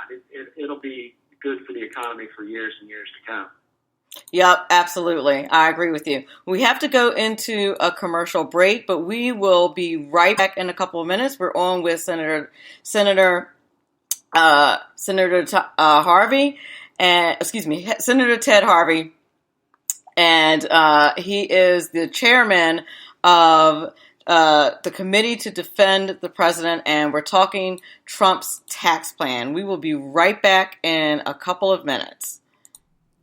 kind. It'll be good for the economy for years and years to come. Yep, absolutely. I agree with you. We have to go into a commercial break, but we will be right back in a couple of minutes. We're on with Senator Harvey, and Senator Ted Harvey, and he is the chairman of the Committee to Defend the President, and we're talking Trump's tax plan. We will be right back in a couple of minutes.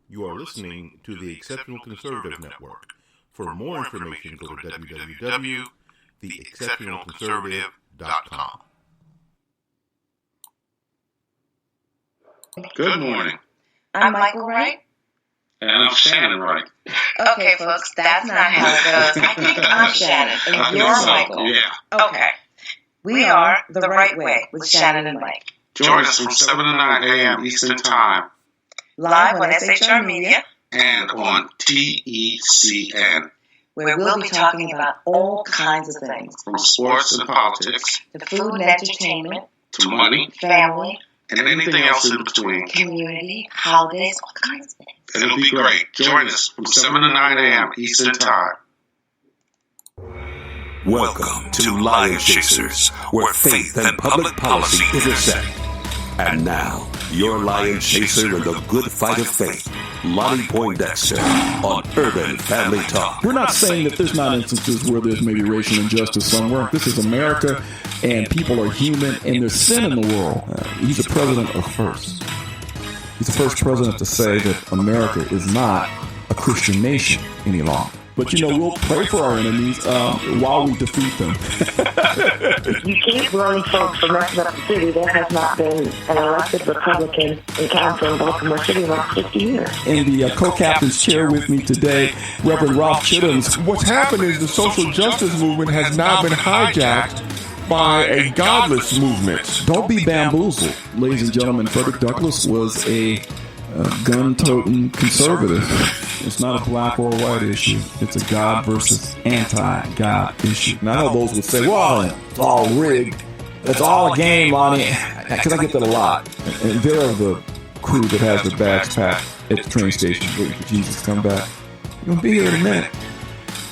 You are listening to the Exceptional Conservative Network. For more information, go to www.theexceptionalconservative.com. Good morning. I'm Michael Wright. And I'm Shannon Wright. Okay, folks, that's not how it goes. I think I'm Shannon, and you're Michael. Yeah. Okay. We are The Right Way with Shannon and Mike. Join us from 7 to 9 a.m. Eastern Time. Live on SHR Media. And on TECN. Where we'll be talking about all kinds of things. From sports and politics. To food and entertainment. To money. Family. And anything else in between. Community, holidays, all kinds of things. It'll be great. Join us from 7 to 9 a.m. Eastern Time. Welcome to Lion Chasers, where faith and public policy intersect. And now, your Lion Chaser in the good fight of faith, Lonnie Poindexter on Urban Family Talk. We're not saying that there's not instances where there's maybe racial injustice somewhere. This is America, and people are human, and there's sin in the world. He's the president of first. He's the first president to say that America is not a Christian nation any longer. But, we'll pray for our enemies while we defeat them. You keep running folks from messing up the city. There has not been an elected Republican in council in Baltimore City in about 50 years. And the co-captain's chair with me today, Reverend Ralph Chittums. What's happened is the social justice movement has now been hijacked by a godless movement. Don't be bamboozled. Ladies and gentlemen, Frederick Douglass was a gun-toting conservative. It's not a black or white issue. It's a God versus anti-God issue. Now, I know those would say, well, it's all rigged. It's all a game, Lonnie. Because I get that a lot. And they're the crew that has their bags packed at the train station waiting for Jesus to come back. You're going to be here in a minute.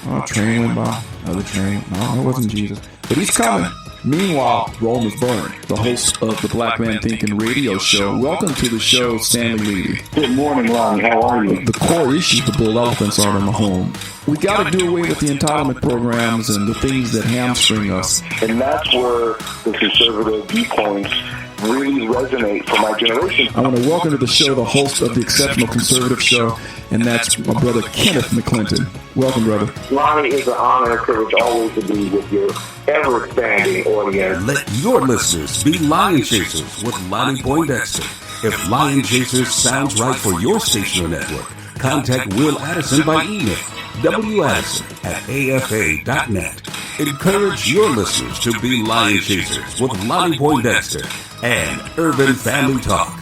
Oh, train went by. Another train. No, it wasn't Jesus. But he's coming. Meanwhile, Rome is burning. The host of the Black Man Thinking radio show. Welcome to the show, Stanley Levy. Good morning, Lonnie. How are you? The core issue, the bull elephants are in the home. We got to do away with the entitlement programs and the things that hamstring us. And that's where the conservative viewpoints really resonate for my generation. I want to welcome to the show the host of the Exceptional Conservative Show, and that's my brother Kenneth McClinton. Welcome, brother. Lonnie, it's an honor and a privilege always to be with your ever-expanding audience. Let your listeners be Lion Chasers with Lonnie Poindexter. If Lion Chasers sounds right for your station or network, contact Will Addison by email, waddison@afa.net. Encourage your listeners to be Lion Chasers with Lonnie Poindexter and Urban Family Talk.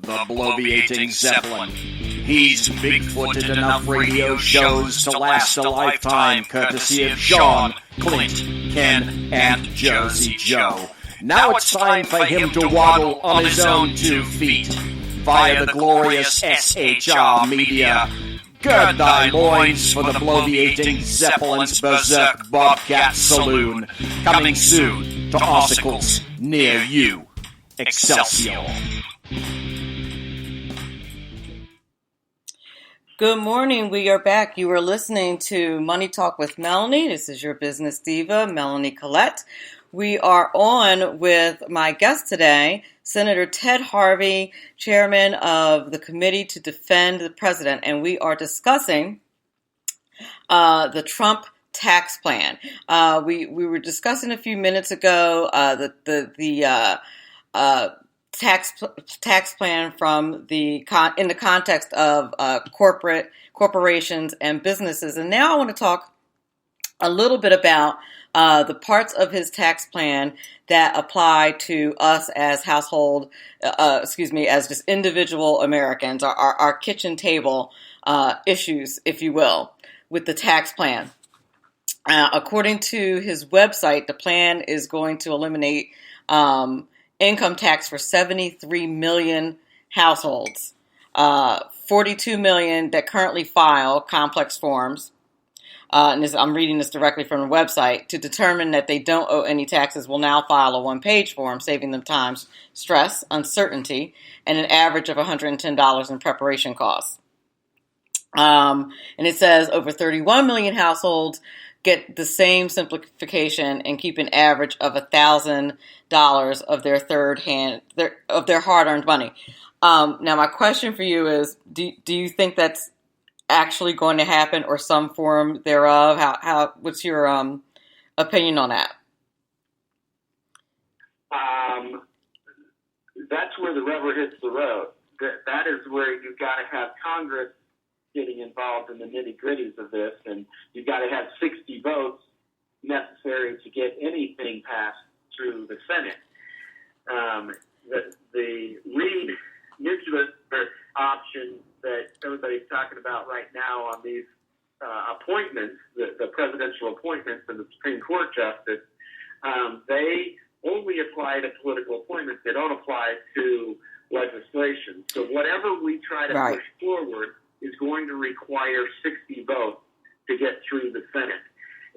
The bloviating Zeppelin. He's big-footed enough radio shows to last a lifetime, courtesy of Sean, Clint, Ken, and Jersey Joe. Now it's time for him to waddle on his own 2 feet via the glorious SHR Media. Gird thy loins for the bloviating Zeppelin's Berserk Bobcat Saloon. Coming soon to articles near you. Excelsior. Good morning. We are back. You are listening to Money Talk with Melanie. This is your business diva, Melanie Collette. We are on with my guest today, Senator Ted Harvey, chairman of the Committee to Defend the President, and we are discussing the Trump tax plan. We were discussing a few minutes ago the tax plan from in the context of corporations and businesses, and now I want to talk a little bit about the parts of his tax plan that apply to us as as just individual Americans, our kitchen table issues, if you will, with the tax plan. According to his website, the plan is going to eliminate income tax for 73 million households, 42 million that currently file complex forms. I'm reading this directly from the website. To determine that they don't owe any taxes will now file a one-page form, saving them time, stress, uncertainty, and an average of $110 in preparation costs. And it says over 31 million households get the same simplification and keep an average of $1,000 of their hard-earned money. Now, my question for you is: do you think that's actually going to happen, or some form thereof? What's your opinion on that? That's where the rubber hits the road. That is where you've got to have Congress getting involved in the nitty-gritties of this, and you've got to have 60 votes necessary to get anything passed through the Senate. The Reed nuclear option that everybody's talking about right now on these appointments, the presidential appointments and the Supreme Court justice, they only apply to political appointments. They don't apply to legislation. So whatever we try to push forward is going to require 60 votes to get through the Senate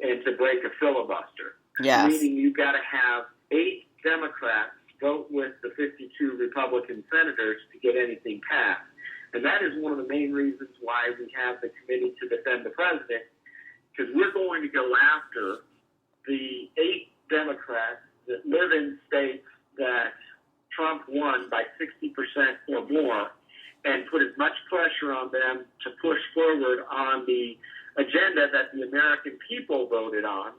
and to break a filibuster. Yes. Meaning you've got to have 8 Democrats vote with the 52 Republican senators to get anything passed. And that is one of the main reasons why we have the Committee to Defend the President, because we're going to go after the 8 Democrats that live in states that Trump won by 60% or more, and put as much pressure on them to push forward on the agenda that the American people voted on.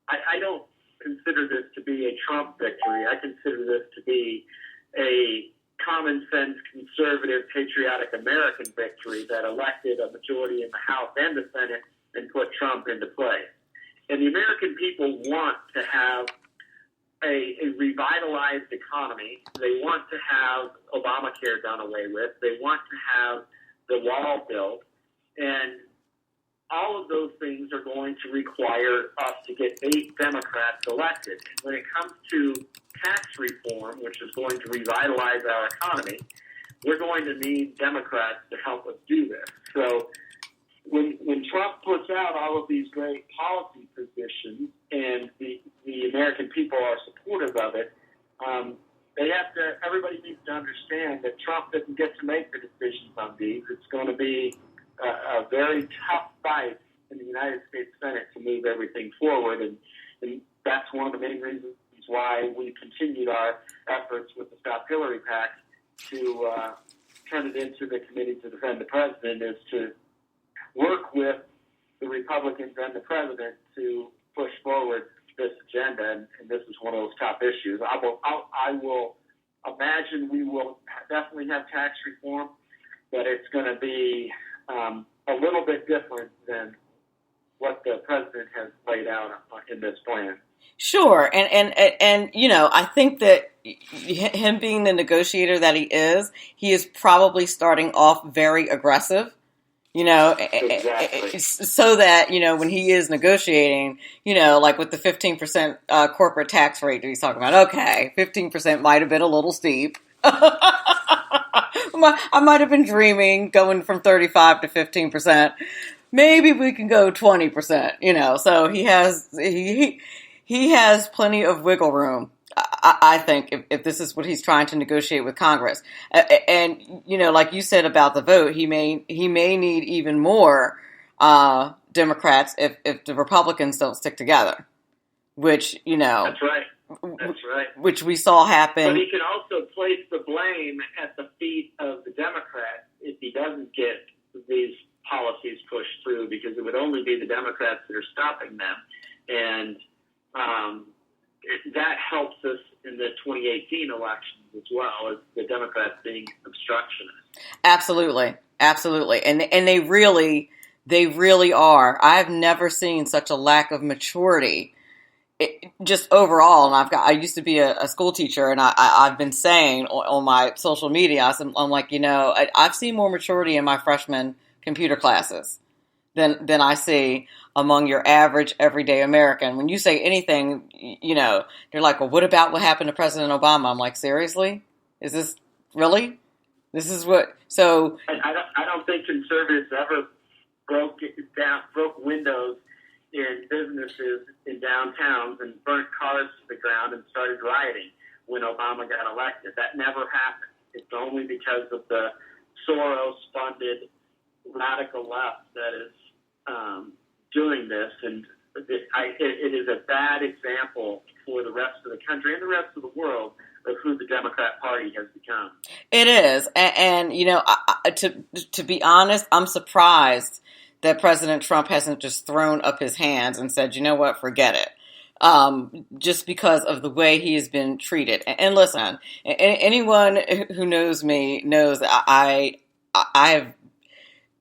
I don't consider this to be a Trump victory. I consider this to be a common sense, conservative, patriotic American victory that elected a majority in the House and the Senate and put Trump into place. And the American people want to have a revitalized economy. They want to have Obamacare done away with. They want to have the wall built. And all of those things are going to require us to get 8 Democrats elected. And when it comes to tax reform, which is going to revitalize our economy, we're going to need Democrats to help us do this. So when Trump puts out all of these great policy positions and the American people are supportive of it, everybody needs to understand that Trump doesn't get to make the decisions on these. It's going to be a very tough fight in the United States Senate to move everything forward, and that's one of the main reasons why we continued our efforts with the Stop Hillary PAC to turn it into the Committee to Defend the President, is to work with the Republicans and the President to push forward this agenda, and this is one of those top issues. I will imagine we will definitely have tax reform, but it's going to be a little bit different than what the president has laid out in this plan. Sure, and you know, I think that him being the negotiator that he is probably starting off very aggressive. You know, exactly. So that, you know, when he is negotiating, you know, like with the 15% corporate tax rate that he's talking about, okay, 15% might have been a little steep. I might have been dreaming going from 35 to 15%. Maybe we can go 20%, you know, so he has plenty of wiggle room. I think if this is what he's trying to negotiate with Congress, and you know, like you said about the vote, he may need even more Democrats if the Republicans don't stick together, which, you know, that's right, which we saw happen. But he can also place the blame at the feet of the Democrats if he doesn't get these policies pushed through, because it would only be the Democrats that are stopping them, and that helps us in the 2018 elections as well, as the Democrats being obstructionists. Absolutely, and they really are. I've never seen such a lack of maturity, just overall. And I used to be a school teacher, and I've been saying on my social media, I'm like, you know, I've seen more maturity in my freshman computer classes than I see among your average everyday American. When you say anything, they're like, well, what about what happened to President Obama? I'm like, seriously? Is this really? This is what? So I don't think conservatives ever broke windows in businesses in downtowns and burnt cars to the ground and started rioting when Obama got elected. That never happened. It's only because of the Soros-funded radical left that is doing this, and it is a bad example for the rest of the country and the rest of the world of who the Democrat Party has become. It is, and to be honest, I'm surprised that President Trump hasn't just thrown up his hands and said, you know what, forget it. Just because of the way he has been treated. And listen, anyone who knows me knows I have,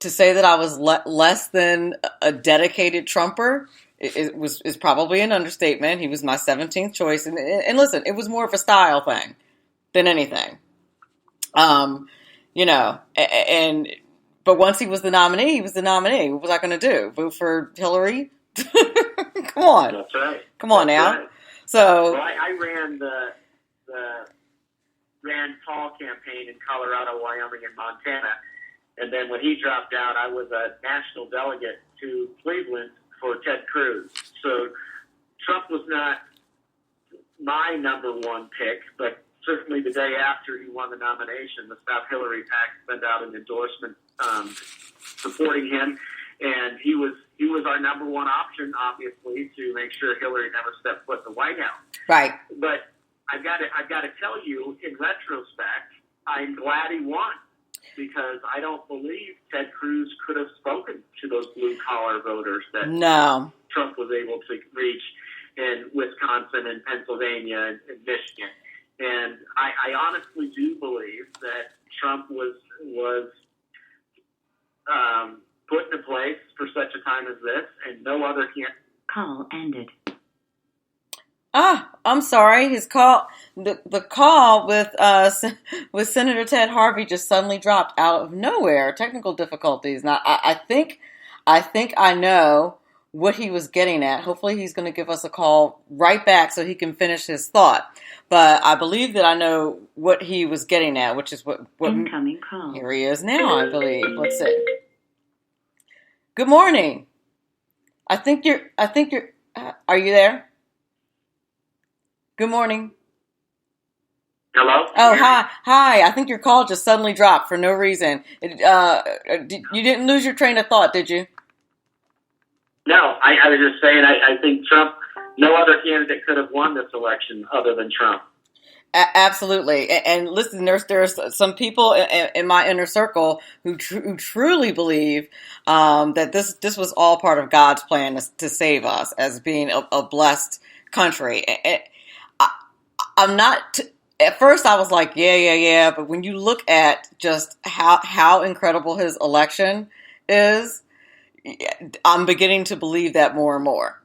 to say that I was less than a dedicated Trumper is probably an understatement. He was my 17th choice. And listen, it was more of a style thing than anything. But once he was the nominee, he was the nominee. What was I going to do? Vote for Hillary? Come on. That's right. Come on That's now. Right. So well, I ran the Rand Paul campaign in Colorado, Wyoming, and Montana. And then when he dropped out, I was a national delegate to Cleveland for Ted Cruz. So Trump was not my number one pick, but certainly the day after he won the nomination, the Stop Hillary PAC sent out an endorsement supporting him, and he was our number one option, obviously, to make sure Hillary never stepped foot in the White House. Right. But I've got to tell you, in retrospect, I'm glad he won, because I don't believe Ted Cruz could have spoken to those blue-collar voters that Trump was able to reach in Wisconsin and Pennsylvania and Michigan. And I honestly do believe that Trump was put into place for such a time as this, and no other can. Call ended. I'm sorry. His call, the call with Senator Ted Harvey just suddenly dropped out of nowhere. Technical difficulties. Now, I think I know what he was getting at. Hopefully, he's going to give us a call right back so he can finish his thought. But I believe that I know what he was getting at, which is what incoming call. Here he is now, I believe. Let's see. Good morning. I think you're. Are you there? Good morning. Hello? Oh, hi. I think your call just suddenly dropped for no reason. You didn't lose your train of thought, did you? No, I was just saying I think Trump, no other candidate could have won this election other than Trump. Absolutely. And listen, there's some people in my inner circle who truly believe that this was all part of God's plan to save us as being a blessed country. I'm not. At first, I was like, yeah. But when you look at just how incredible his election is, I'm beginning to believe that more and more.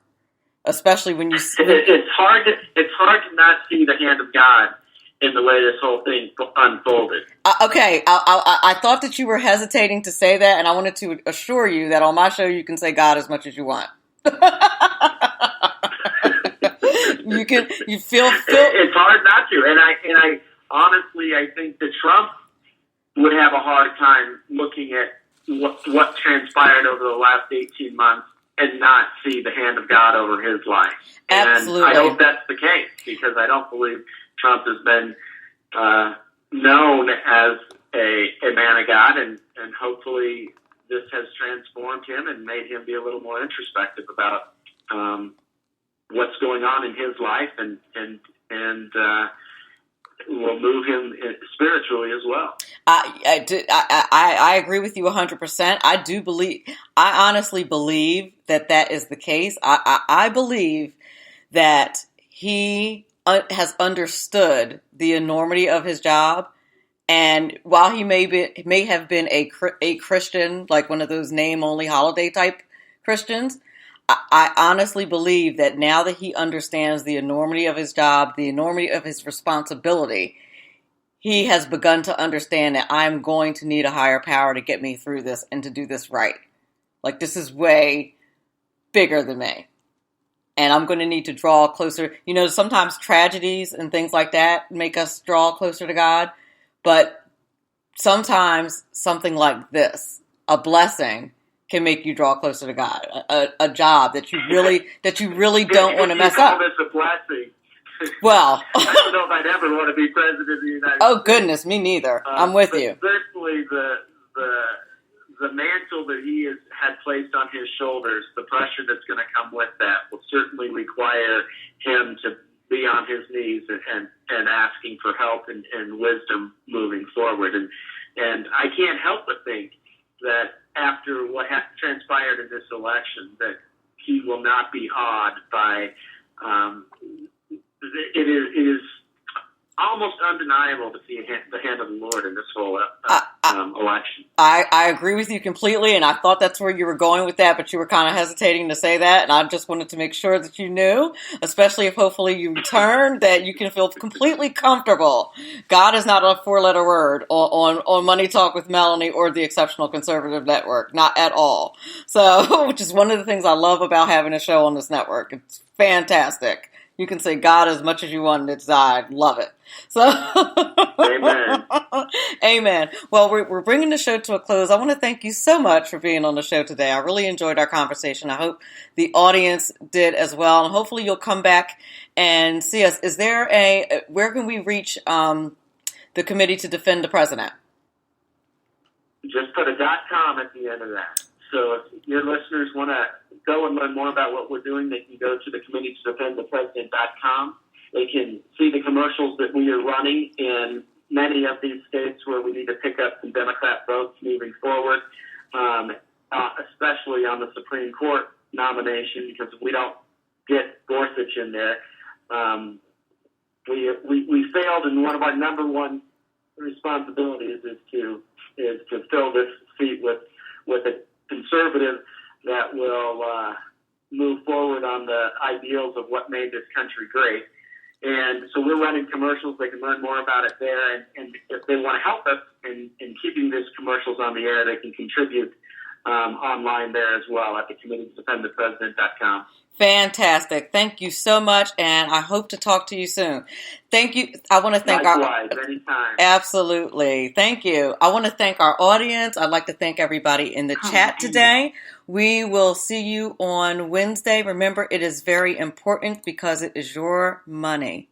Especially when you. It's hard to not see the hand of God in the way this whole thing unfolded. Okay, I thought that you were hesitating to say that, and I wanted to assure you that on my show you can say God as much as you want. You feel. It's hard not to, and I honestly I think that Trump would have a hard time looking at what transpired over the last 18 months and not see the hand of God over his life. Absolutely. And I hope that's the case, because I don't believe Trump has been known as a man of God, and hopefully this has transformed him and made him be a little more introspective about what's going on in his life, and will move him spiritually as well. I agree with you 100%. I honestly believe that is the case. I believe that he has understood the enormity of his job, and while he may have been a Christian, like one of those name-only holiday type Christians, I honestly believe that now that he understands the enormity of his job, the enormity of his responsibility, he has begun to understand that I'm going to need a higher power to get me through this and to do this right. Like, this is way bigger than me. And I'm going to need to draw closer. You know, sometimes tragedies and things like that make us draw closer to God. But sometimes something like this, a blessing, can make you draw closer to God. A job that you really don't want to mess up. This a blessing. Well, I don't know if I'd ever want to be president of the United States. Oh goodness, me neither. I'm with you. Certainly, the mantle that he had placed on his shoulders, the pressure that's going to come with that, will certainly require him to be on his knees and asking for help and wisdom moving forward. And I can't help but think that after what transpired in this election, that he will not be awed by. It is almost undeniable to see the hand of the Lord in this whole election. I agree with you completely, and I thought that's where you were going with that, but you were kind of hesitating to say that, and I just wanted to make sure that you knew, especially if hopefully you return, that you can feel completely comfortable. God is not a four-letter word on Money Talk with Melanie or the Exceptional Conservative Network, not at all. So, which is one of the things I love about having a show on this network. It's fantastic. You can say God as much as you want and it's I love it. So, Amen. Amen. Well, we're bringing the show to a close. I want to thank you so much for being on the show today. I really enjoyed our conversation. I hope the audience did as well. And hopefully you'll come back and see us. Is there where can we reach the Committee to Defend the President? Just put a .com at the end of that. So if your listeners want to go and learn more about what we're doing, they can go to the Committee to Defend the President.com. They can see the commercials that we are running in many of these states where we need to pick up some Democrat votes moving forward, especially on the Supreme Court nomination, because if we don't get Gorsuch in there, we failed, and one of our number one responsibilities is to fill this seat with a conservative that will move forward on the ideals of what made this country great. And so we're running commercials. They can learn more about it there. And if they want to help us in keeping these commercials on the air, they can contribute online there as well at the Committee to Defend the President.com. Fantastic. Thank you so much, and I hope to talk to you soon. Thank you. I want to thank anytime. Absolutely. Thank you. I want to thank our audience. I'd like to thank everybody in the chat today. We will see you on Wednesday. Remember, it is very important because it is your money.